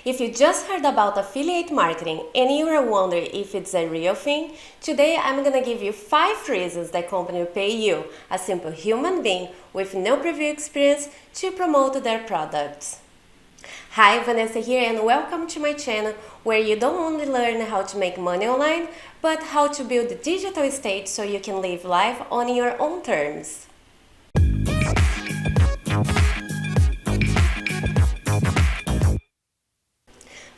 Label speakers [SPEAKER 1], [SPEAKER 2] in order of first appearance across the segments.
[SPEAKER 1] If you just heard about affiliate marketing and you are wondering if it's a real thing, today I'm gonna give you 5 reasons that company will pay you, a simple human being with no previous experience, to promote their products. Hi, Vanessa here and welcome to my channel where you don't only learn how to make money online, but how to build a digital stage so you can live life on your own terms.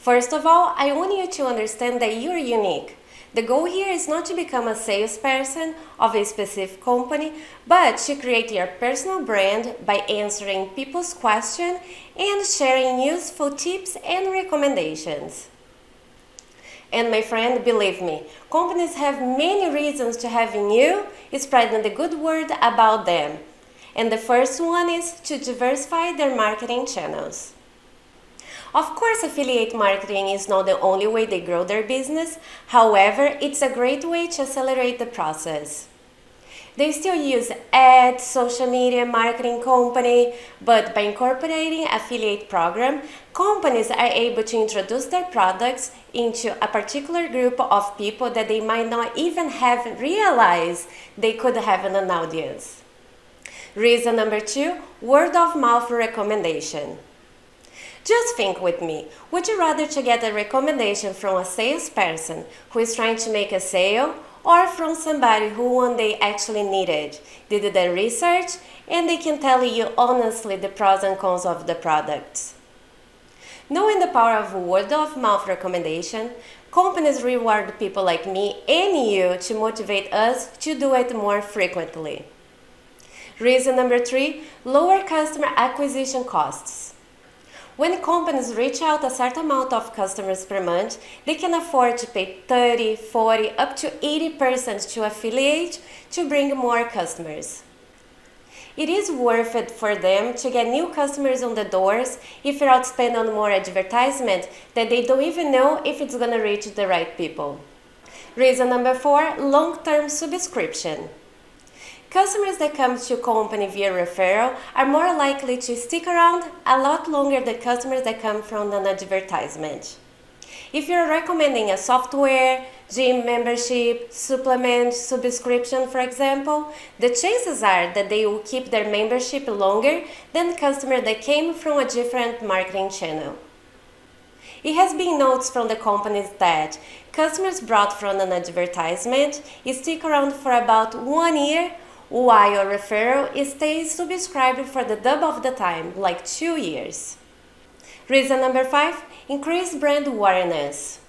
[SPEAKER 1] First of all, I want you to understand that you're unique. The goal here is not to become a salesperson of a specific company, but to create your personal brand by answering people's questions and sharing useful tips and recommendations. And my friend, believe me, companies have many reasons to having you spreading the good word about them. And the first one is to diversify their marketing channels. Of course, affiliate marketing is not the only way they grow their business. However, it's a great way to accelerate the process. They still use ads, social media, marketing company, but by incorporating affiliate program, companies are able to introduce their products into a particular group of people that they might not even have realized they could have an audience. Reason number 2, word of mouth recommendation. Just think with me, would you rather to get a recommendation from a salesperson who is trying to make a sale, or from somebody who one day actually needed, did their research, and they can tell you honestly the pros and cons of the products? Knowing the power of word of mouth recommendation, companies reward people like me and you to motivate us to do it more frequently. Reason number 3, lower customer acquisition costs. When companies reach out a certain amount of customers per month, they can afford to pay 30, 40, up to 80% to affiliate to bring more customers. It is worth it for them to get new customers on the doors if they're outspending on more advertisement that they don't even know if it's going to reach the right people. Reason number 4, long-term subscription. Customers that come to company via referral are more likely to stick around a lot longer than customers that come from an advertisement. If you're recommending a software, gym membership, supplement, subscription, for example, the chances are that they will keep their membership longer than customers that came from a different marketing channel. It has been noticed from the companies that customers brought from an advertisement stick around for about 1 year, while referral stays subscribed for the double of the time, like 2 years. Reason number 5, increase brand awareness.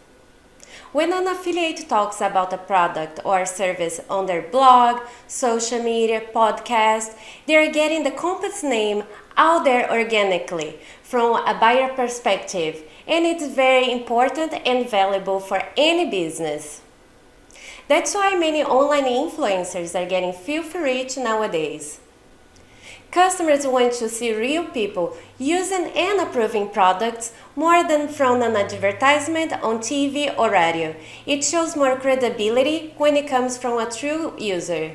[SPEAKER 1] When an affiliate talks about a product or service on their blog, social media, podcast, they are getting the company's name out there organically from a buyer perspective, and it's very important and valuable for any business. That's why many online influencers are getting filthy rich nowadays. Customers want to see real people using and approving products more than from an advertisement on TV or radio. It shows more credibility when it comes from a true user.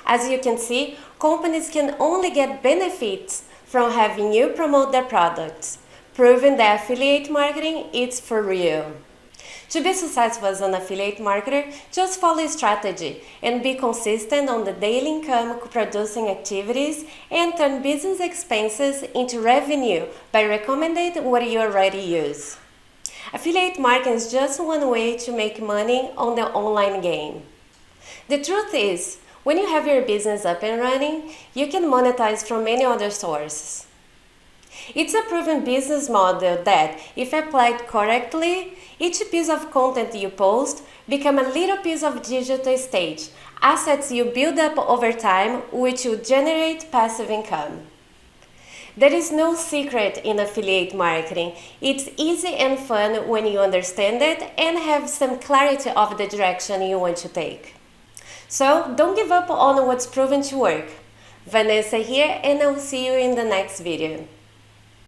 [SPEAKER 1] As you can see, companies can only get benefits from having you promote their products, proving that affiliate marketing is for real. To be successful as an affiliate marketer, just follow a strategy and be consistent on the daily income producing activities and turn business expenses into revenue by recommending what you already use. Affiliate marketing is just one way to make money on the online game. The truth is, when you have your business up and running, you can monetize from many other sources. It's a proven business model that, if applied correctly, each piece of content you post becomes a little piece of digital stage, assets you build up over time which will generate passive income. There is no secret in affiliate marketing. It's easy and fun when you understand it and have some clarity of the direction you want to take. So don't give up on what's proven to work. Vanessa here, and I'll see you in the next video.